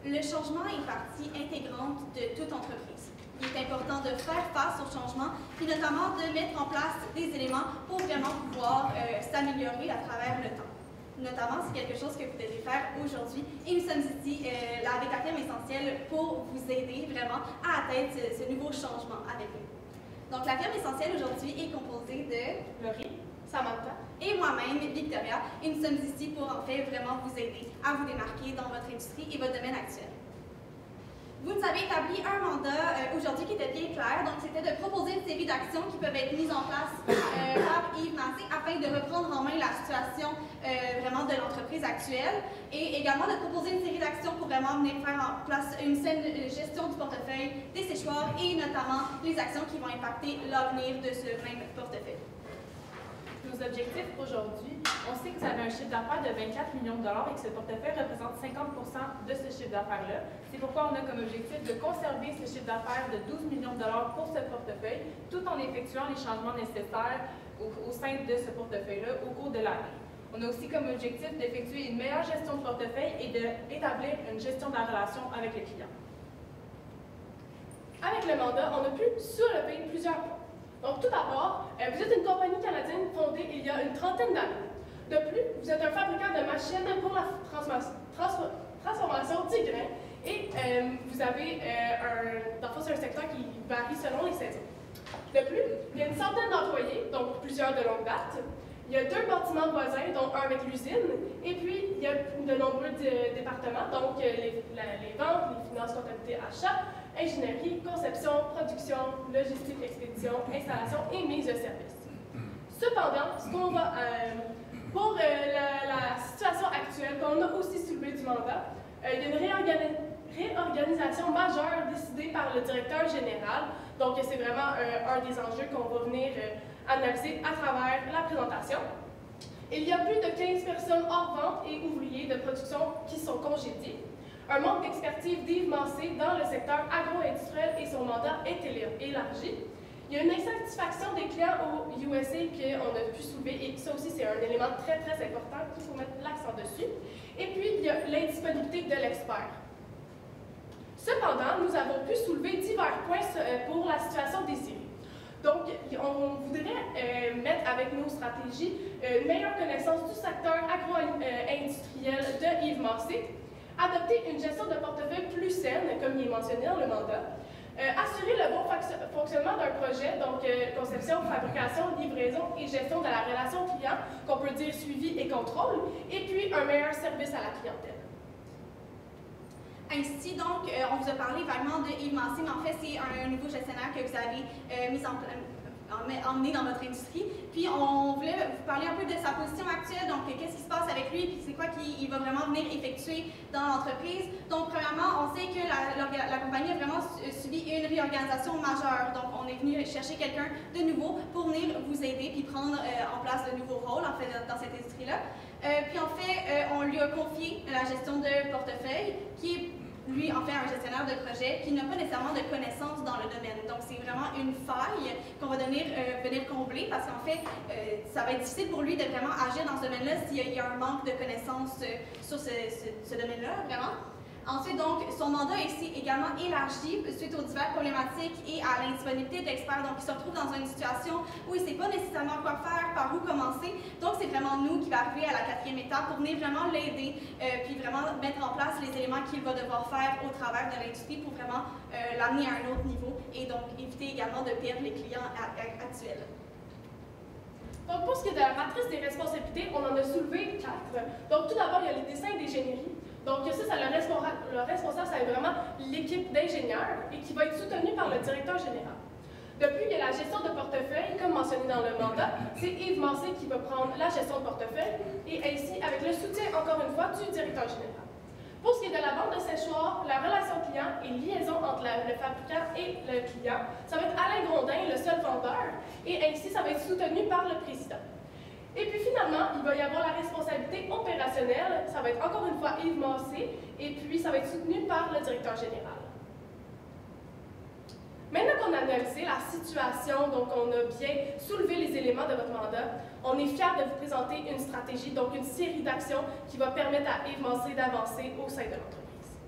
Le changement est partie intégrante de toute entreprise. Il est important de faire face au changement, puis notamment de mettre en place des éléments pour vraiment pouvoir s'améliorer à travers le temps. Notamment, c'est quelque chose que vous devez faire aujourd'hui. Et nous sommes ici avec la firme Essentielle pour vous aider vraiment à atteindre ce nouveau changement avec nous. Donc, la firme Essentielle aujourd'hui est composée de Laurie, Samantha et moi-même, Victoria, et nous sommes ici pour en fait vraiment vous aider à vous démarquer dans votre industrie et votre domaine actuel. Vous nous avez établi un mandat aujourd'hui qui était bien clair, donc c'était de proposer une série d'actions qui peuvent être mises en place par Yves Massé afin de reprendre en main la situation vraiment de l'entreprise actuelle et également de proposer une série d'actions pour vraiment venir faire en place une saine gestion du portefeuille des séchoirs et notamment les actions qui vont impacter l'avenir de ce même portefeuille. Nos objectifs aujourd'hui, on sait que vous avez un chiffre d'affaires de 24 millions de dollars et que ce portefeuille représente 50 de ce chiffre d'affaires-là. C'est pourquoi on a comme objectif de conserver ce chiffre d'affaires de 12 millions de dollars pour ce portefeuille, tout en effectuant les changements nécessaires au sein de ce portefeuille-là au cours de l'année. On a aussi comme objectif d'effectuer une meilleure gestion de portefeuille et d'établir une gestion de la relation avec les clients. Avec le mandat, on a pu soulever plusieurs points. Donc, tout d'abord, vous êtes une compagnie canadienne fondée il y a une trentaine d'années. De plus, vous êtes un fabricant de machines pour la transformation du grain et vous avez dans le fond, c'est un secteur qui varie selon les saisons. De plus, il y a une centaine d'employés, donc plusieurs de longue date. Il y a 2 bâtiments voisins, dont un avec l'usine, et puis il y a de nombreux départements, donc les ventes, les finances, comptabilité, achats, ingénierie, conception, production, logistique, expédition, installation et mise de service. Cependant, ce qu'on va, pour la situation actuelle, qu'on a aussi soulevé du mandat, il y a une réorganisation majeure décidée par le directeur général. Donc, c'est vraiment un des enjeux qu'on va venir analyser à travers la présentation. Il y a plus de 15 personnes hors vente et ouvriers de production qui sont congédiés. Un manque d'expertise d'Yves Massé dans le secteur agro-industriel et son mandat est élargi. Il y a une insatisfaction des clients au USA qu'on a pu soulever et ça aussi c'est un élément très très important qu'il faut mettre l'accent dessus. Et puis il y a l'indisponibilité de l'expert. Cependant, nous avons pu soulever divers points pour la situation des séries. Donc, on voudrait mettre avec nos stratégies une meilleure connaissance du secteur agro-industriel de Yves Massé, adopter une gestion de portefeuille plus saine, comme il est mentionné dans le mandat, assurer le bon fonctionnement d'un projet, donc conception, fabrication, livraison et gestion de la relation client, qu'on peut dire suivi et contrôle, et puis un meilleur service à la clientèle. Ainsi, donc, on vous a parlé vaguement de Yves Massé, mais en fait, c'est un nouveau gestionnaire que vous avez emmené dans votre industrie. Puis, on voulait vous parler un peu de sa position actuelle, donc, qu'est-ce qui se passe avec lui, puis c'est quoi qu'il va vraiment venir effectuer dans l'entreprise. Donc, premièrement, on sait que la compagnie a vraiment subi une réorganisation majeure. Donc, on est venu chercher quelqu'un de nouveau pour venir vous aider, puis prendre en place de nouveaux rôles, en fait, dans cette industrie-là. Puis, en fait, on lui a confié la gestion de portefeuille, qui est lui, en fait, un gestionnaire de projet qui n'a pas nécessairement de connaissances dans le domaine. Donc, c'est vraiment une faille qu'on va venir combler parce qu'en fait, ça va être difficile pour lui de vraiment agir dans ce domaine-là s'il y a un manque de connaissances sur ce domaine-là, vraiment. Ensuite, donc, son mandat est ici également élargi suite aux diverses problématiques et à l'indisponibilité d'experts. Donc, il se retrouve dans une situation où il ne sait pas nécessairement quoi faire, par où commencer. Donc, c'est vraiment nous qui va arriver à la 4e étape pour venir vraiment l'aider, puis vraiment mettre en place les éléments qu'il va devoir faire au travers de l'industrie pour vraiment l'amener à un autre niveau et donc éviter également de perdre les clients actuels. Donc, pour ce qui est de la matrice des responsabilités, on en a soulevé 4. Donc, tout d'abord, il y a les dessins d'ingénierie. Donc, ça le responsable, c'est vraiment l'équipe d'ingénieurs et qui va être soutenue par le directeur général. De plus, il y a la gestion de portefeuille, comme mentionné dans le mandat. C'est Yves Massé qui va prendre la gestion de portefeuille et ainsi avec le soutien, encore une fois, du directeur général. Pour ce qui est de la vente de séchoirs, la relation client et liaison entre le fabricant et le client, ça va être Alain Grondin, le seul vendeur, et ainsi ça va être soutenu par le président. Et puis finalement, il va y avoir la responsabilité opérationnelle, ça va être encore une fois Yves Massé, et puis ça va être soutenu par le directeur général. Maintenant qu'on a analysé la situation, donc on a bien soulevé les éléments de votre mandat, on est fiers de vous présenter une stratégie, donc une série d'actions qui va permettre à Yves Massé d'avancer au sein de l'entreprise.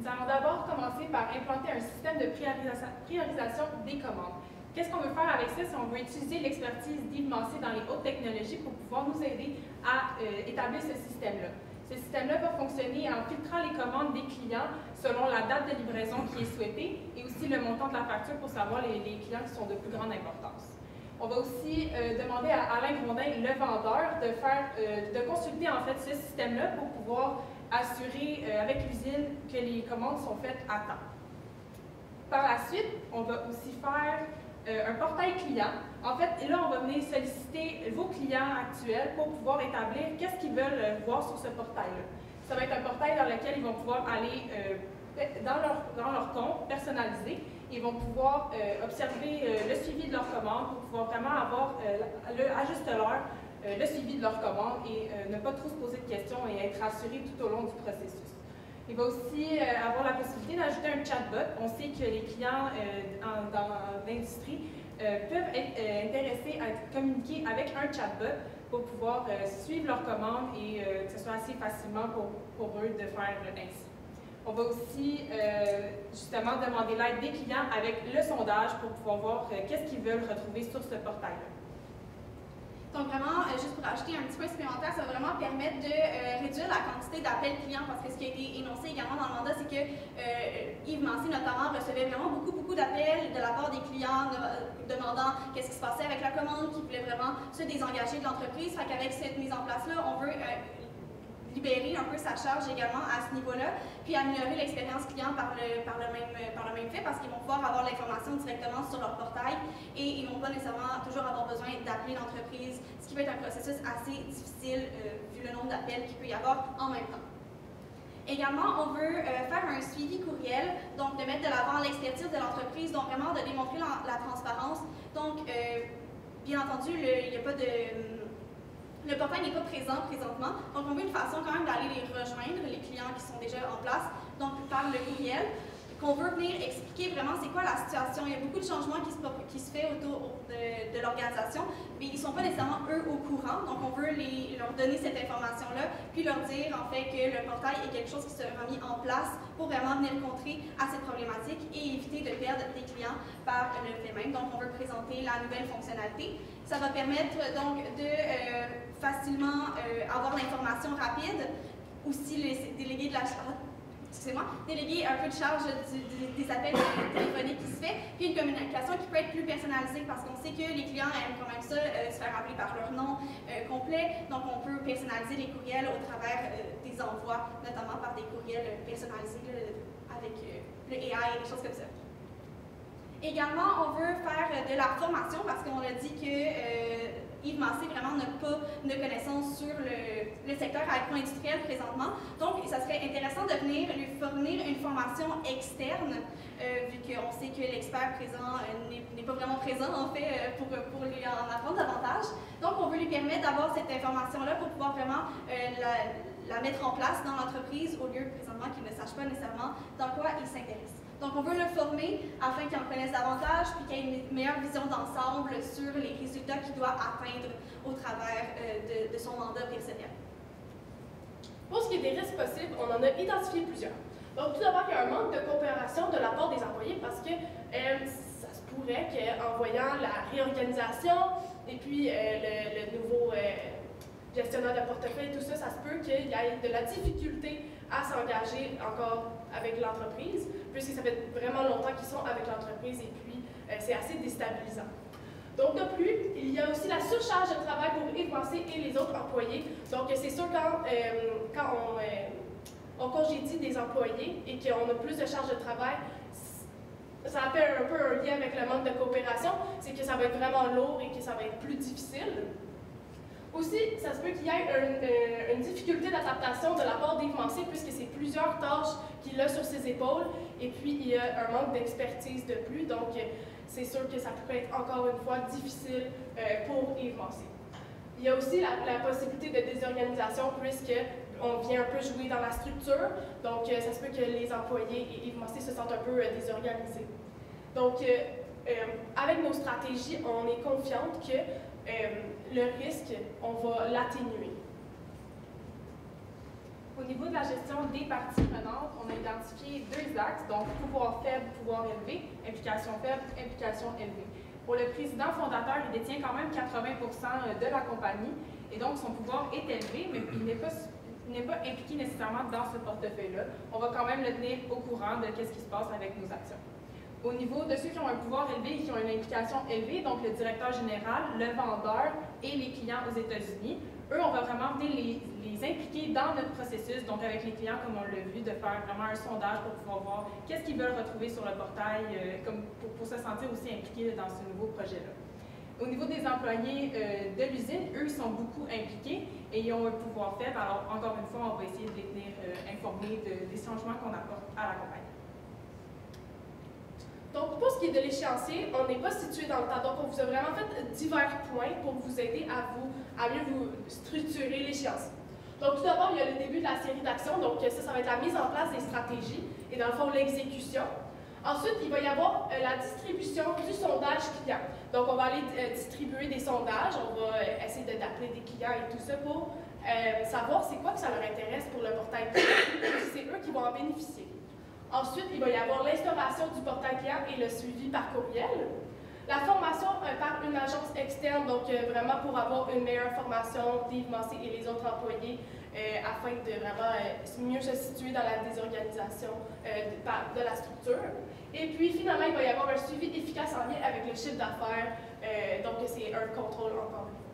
Nous allons d'abord commencer par implanter un système de priorisation des commandes. Qu'est-ce qu'on veut faire avec ça? C'est qu'on veut utiliser l'expertise d'Yves Massé dans les hautes technologies pour pouvoir nous aider à établir ce système-là. Ce système-là va fonctionner en filtrant les commandes des clients selon la date de livraison qui est souhaitée et aussi le montant de la facture pour savoir les clients qui sont de plus grande importance. On va aussi demander à Alain Grondin, le vendeur, de consulter en fait ce système-là pour pouvoir assurer avec l'usine que les commandes sont faites à temps. Par la suite, on va aussi faire un portail client. En fait, là, on va venir solliciter vos clients actuels pour pouvoir établir qu'est-ce qu'ils veulent voir sur ce portail-là. Ça va être un portail dans lequel ils vont pouvoir aller dans leur compte personnalisé. Ils vont pouvoir observer le suivi de leur commande pour pouvoir vraiment avoir à juste l'heure le suivi de leur commande et ne pas trop se poser de questions et être rassuré tout au long du processus. Il va aussi avoir la possibilité d'ajouter un chatbot. On sait que les clients dans l'industrie peuvent être intéressés à être communiqués avec un chatbot pour pouvoir suivre leurs commandes et que ce soit assez facilement pour eux de faire ainsi. On va aussi justement demander l'aide des clients avec le sondage pour pouvoir voir qu'est-ce qu'ils veulent retrouver sur ce portail-là. Donc vraiment, juste pour ajouter un petit peu supplémentaire, ça va vraiment permettre de réduire la quantité d'appels clients parce que ce qui a été énoncé également dans le mandat, c'est que Yves Massé notamment recevait vraiment beaucoup d'appels de la part des clients demandant qu'est-ce qui se passait avec la commande, qui voulaient vraiment se désengager de l'entreprise. Fait qu'avec cette mise en place-là, on veut libérer un peu sa charge également à ce niveau-là, puis améliorer l'expérience client par le même fait, parce qu'ils vont pouvoir avoir l'information directement sur leur portail et ils ne vont pas nécessairement toujours avoir besoin d'appeler l'entreprise, ce qui peut être un processus assez difficile vu le nombre d'appels qu'il peut y avoir en même temps. Également, on veut faire un suivi courriel, donc de mettre de l'avant l'expertise de l'entreprise, donc vraiment de démontrer la transparence. Donc, bien entendu, il n'y a pas de... Le portail n'est pas présent présentement, donc on veut une façon quand même d'aller les rejoindre, les clients qui sont déjà en place, donc par le courriel, qu'on veut venir expliquer vraiment c'est quoi la situation. Il y a beaucoup de changements qui se fait autour de l'organisation, mais ils ne sont pas nécessairement eux au courant, donc on veut leur donner cette information-là, puis leur dire en fait que le portail est quelque chose qui sera mis en place pour vraiment venir contrer à cette problématique et éviter de perdre des clients par le fait même. Donc on veut présenter la nouvelle fonctionnalité. Ça va permettre donc de facilement avoir l'information rapide. Aussi les délégués de la déléguer un peu de charge des appels téléphoniques qui se fait, puis une communication qui peut être plus personnalisée parce qu'on sait que les clients aiment quand même ça, se faire appeler par leur nom complet, donc on peut personnaliser les courriels au travers des envois, notamment par des courriels personnalisés avec le AI et des choses comme ça. Également, on veut faire de la formation parce qu'on a dit que Yves Massé vraiment n'a pas de connaissances sur le secteur agro-industriel présentement. Donc, ça serait intéressant de venir lui fournir une formation externe, vu qu'on sait que l'expert présent n'est pas vraiment présent, en fait, pour lui en apprendre davantage. Donc, on veut lui permettre d'avoir cette information-là pour pouvoir vraiment la mettre en place dans l'entreprise au lieu présentement qu'il ne sache pas nécessairement dans quoi il s'intéresse. Donc, on veut le former afin qu'il en connaisse davantage puis qu'il ait une meilleure vision d'ensemble sur les résultats qu'il doit atteindre au travers de son mandat personnel. Pour ce qui est des risques possibles, on en a identifié plusieurs. Donc, tout d'abord, il y a un manque de coopération de la part des employés parce que ça se pourrait qu'en voyant la réorganisation et puis le nouveau gestionnaire de portefeuille, tout ça, ça se peut qu'il y ait de la difficulté à s'engager encore avec l'entreprise, puisque ça fait vraiment longtemps qu'ils sont avec l'entreprise et puis c'est assez déstabilisant. Donc, de plus, il y a aussi la surcharge de travail pour Yves Massé et les autres employés. Donc, c'est sûr, quand on congédie des employés et qu'on a plus de charge de travail, ça fait un peu un lien avec le manque de coopération, c'est que ça va être vraiment lourd et que ça va être plus difficile. Aussi, ça se peut qu'il y ait une difficulté d'adaptation de la part d'Yves Massé, puisque c'est plusieurs tâches qu'il a sur ses épaules, et puis il y a un manque d'expertise de plus, donc c'est sûr que ça peut être encore une fois difficile pour Yves Massé. Il y a aussi la possibilité de désorganisation, puisqu'on vient un peu jouer dans la structure, donc ça se peut que les employés et Yves Massé se sentent un peu désorganisés. Donc, avec nos stratégies, on est confiante que le risque, on va l'atténuer. Au niveau de la gestion des parties prenantes, on a identifié 2 axes, donc pouvoir faible, pouvoir élevé, implication faible, implication élevée. Pour le président fondateur, il détient quand même 80% de la compagnie, et donc son pouvoir est élevé, mais il n'est pas impliqué nécessairement dans ce portefeuille-là. On va quand même le tenir au courant de ce qui se passe avec nos actions. Au niveau de ceux qui ont un pouvoir élevé et qui ont une implication élevée, donc le directeur général, le vendeur et les clients aux États-Unis, eux, on va vraiment venir les impliquer dans notre processus, donc avec les clients, comme on l'a vu, de faire vraiment un sondage pour pouvoir voir qu'est-ce qu'ils veulent retrouver sur le portail, comme pour se sentir aussi impliqués dans ce nouveau projet-là. Au niveau des employés de l'usine, eux, ils sont beaucoup impliqués et ils ont un pouvoir faible. Alors, encore une fois, on va essayer de les tenir informés des changements qu'on apporte à la compagnie. Donc, pour ce qui est de l'échéancier, on n'est pas situé dans le temps. Donc, on vous a vraiment fait divers points pour vous aider à mieux vous structurer l'échéancier. Donc, tout d'abord, il y a le début de la série d'actions. Donc, ça va être la mise en place des stratégies et, dans le fond, l'exécution. Ensuite, il va y avoir la distribution du sondage client. Donc, on va aller distribuer des sondages. On va essayer d'appeler des clients et tout ça pour savoir c'est quoi que ça leur intéresse pour le portail client. C'est eux qui vont en bénéficier. Ensuite, il va y avoir l'instauration du portail client et le suivi par courriel. La formation par une agence externe, donc vraiment pour avoir une meilleure formation d'Yves Massé et les autres employés afin de vraiment mieux se situer dans la désorganisation de la structure. Et puis finalement, il va y avoir un suivi efficace en lien avec le chiffre d'affaires, donc c'est un contrôle encore une fois.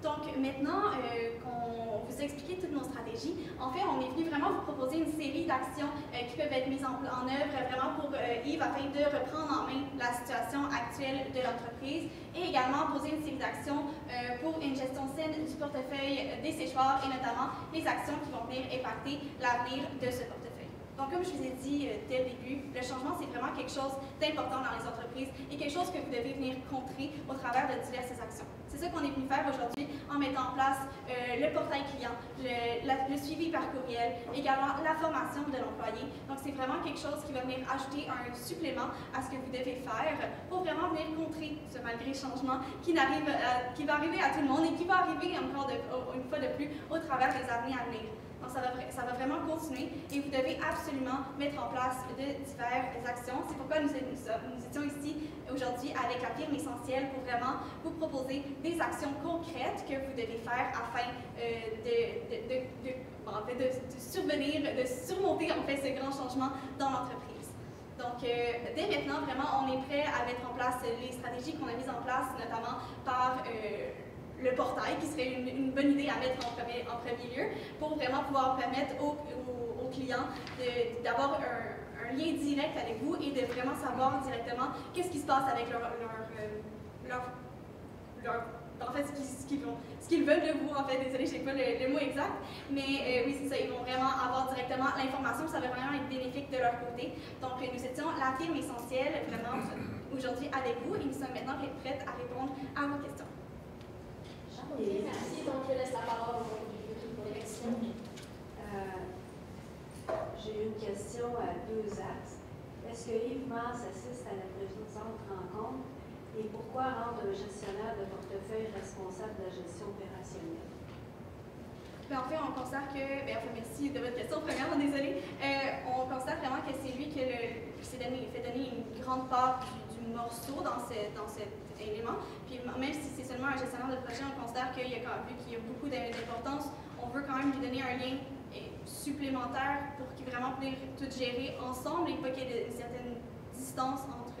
Donc maintenant qu'on vous a expliqué toutes nos stratégies, en fait, on est venu vraiment vous proposer une série d'actions qui peuvent être mises en œuvre vraiment pour Yves afin de reprendre en main la situation actuelle de l'entreprise et également poser une série d'actions pour une gestion saine du portefeuille des séchoirs et notamment les actions qui vont venir impacter l'avenir de ce portefeuille. Donc, comme je vous ai dit dès le début, le changement, c'est vraiment quelque chose d'important dans les entreprises et quelque chose que vous devez venir contrer au travers de diverses actions. C'est ça qu'on est venu faire aujourd'hui en mettant en place le portail client, le suivi par courriel, également la formation de l'employé. Donc, c'est vraiment quelque chose qui va venir ajouter un supplément à ce que vous devez faire pour vraiment venir contrer ce malgré changement qui va arriver à tout le monde et qui va arriver encore une fois de plus au travers des années à venir. Donc, ça va vraiment continuer et vous devez absolument mettre en place de diverses actions. C'est pourquoi nous étions ici aujourd'hui avec la firme essentielle pour vraiment vous proposer des actions concrètes que vous devez faire afin de surmonter en fait ce grand changement dans l'entreprise. Donc, dès maintenant, vraiment, on est prêt à mettre en place les stratégies qu'on a mises en place, notamment par le portail, qui serait une bonne idée à mettre en premier lieu, pour vraiment pouvoir permettre aux clients d'avoir un lien direct avec vous et de vraiment savoir directement qu'est-ce qui se passe avec en fait, ce qu'ils veulent de vous, en fait, désolé, je sais pas le mot exact, mais oui, c'est ça, ils vont vraiment avoir directement l'information, ça va vraiment être bénéfique de leur côté. Donc, nous étions la firme essentielle, vraiment, aujourd'hui avec vous, et nous sommes maintenant prêtes à répondre à vos questions. Ok, merci. Donc, je laisse la parole pour les questions. J'ai une question à 2 axes. Est-ce que Yves Masse assiste à la présente rencontre et pourquoi rendre le gestionnaire de portefeuille responsable de la gestion opérationnelle? En fait, on considère que, merci de votre question, premièrement, désolée, on considère vraiment que c'est lui qui fait donner une grande part du morceau dans cet élément. Puis même si c'est seulement un gestionnaire de projet, on considère qu'il y a beaucoup d'importance, on veut quand même lui donner un lien supplémentaire pour qu'il vraiment puisse tout gérer ensemble et pas qu'il y ait une certaine distance entre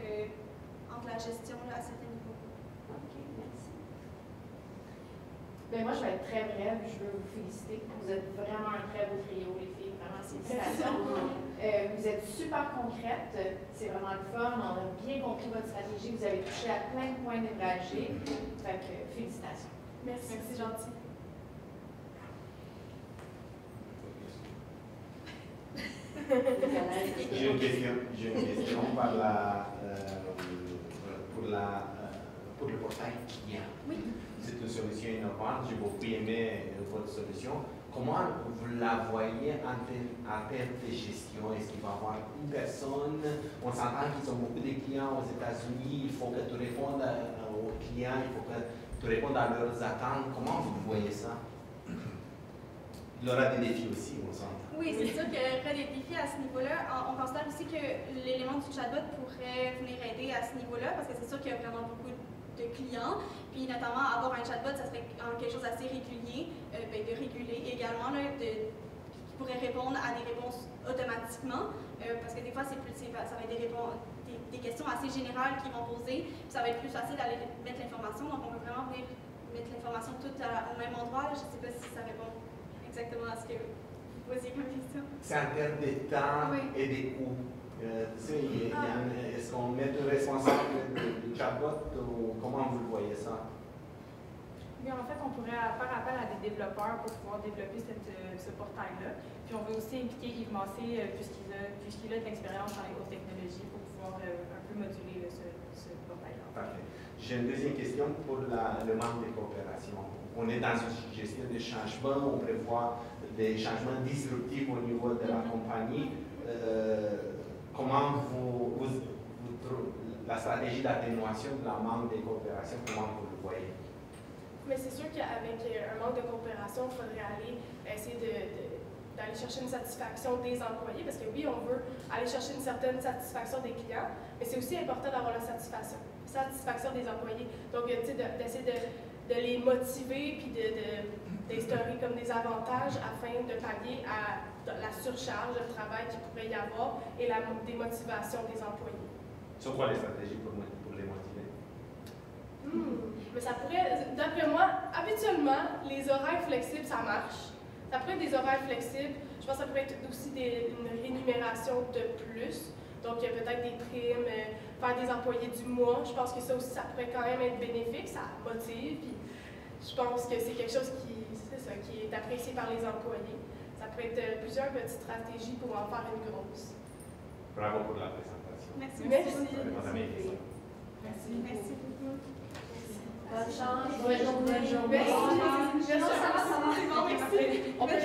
la gestion à certains niveaux. OK, merci. Bien, moi, je vais être très brève. Je veux vous féliciter. Vous êtes vraiment un très beau trio, les filles. Vraiment, félicitations. Vous êtes super concrètes. C'est vraiment le fun. On a bien compris votre stratégie. Vous avez touché à plein de points névralgiques. Fait que, félicitations. Merci, c'est gentil. J'ai une question pour le portail client. Oui. C'est une solution innovante. J'ai beaucoup aimé votre solution. Comment vous la voyez en termes de gestion? Est-ce qu'il va y avoir une personne? On s'entend qu'ils ont beaucoup de clients aux États-Unis. Il faut que tu répondes aux clients. Il faut que tu répondes à leurs attentes. Comment vous voyez ça? il y aura des défis aussi, on s'entend. Oui, c'est sûr qu'il y aurait des défis à ce niveau-là. On considère aussi que l'élément du chatbot pourrait venir aider à ce niveau-là, parce que c'est sûr qu'il y a vraiment beaucoup de clients. Puis notamment, avoir un chatbot, ça serait quelque chose d'assez régulier, de réguler également, là, qui pourrait répondre à des réponses automatiquement, parce que des fois, ça va être des questions assez générales qu'ils vont poser, puis ça va être plus facile d'aller mettre l'information. Donc, on peut vraiment venir mettre l'information toute au même endroit. Je ne sais pas si ça répond exactement à ce que vous posiez comme question. C'est en termes de temps et des coûts. Est-ce qu'on met le responsable du chatbot ou comment vous le voyez ça? Oui, en fait, on pourrait faire appel à des développeurs pour pouvoir développer ce portail-là. Puis on veut aussi impliquer Yves Massé, puisqu'il a de l'expérience dans les hautes technologies, pour pouvoir un peu moduler ce portail-là. Parfait. J'ai une deuxième question pour le manque de coopération. On est dans une gestion de changement, on prévoit des changements disruptifs au niveau de la compagnie. Comment la stratégie d'atténuation de la manque de coopération, comment vous le voyez? Mais c'est sûr qu'avec un manque de coopération, il faudrait essayer d'aller chercher une satisfaction des employés, parce que oui, on veut aller chercher une certaine satisfaction des clients, mais c'est aussi important d'avoir la satisfaction des employés. Donc, d'essayer de les motiver puis d'instaurer comme des avantages afin de pallier à la surcharge de travail qu'il pourrait y avoir et la démotivation des employés. Sur quoi les stratégies pour les motiver? Mais ça pourrait, d'après moi, habituellement, les horaires flexibles, ça marche. Ça pourrait être des horaires flexibles. Je pense que ça pourrait être aussi une rémunération de plus. Donc, il y a peut-être des primes, faire des employés du mois. Je pense que ça aussi, ça pourrait quand même être bénéfique. Ça motive. Puis, je pense que c'est quelque chose qui est apprécié par les employés. Ça pourrait être plusieurs petites stratégies pour en faire une grosse. Bravo pour la présentation. Merci. Merci. Merci beaucoup. Bonne chance. Bonne journée. Merci. Non, ça va. C'est bon, merci. On peut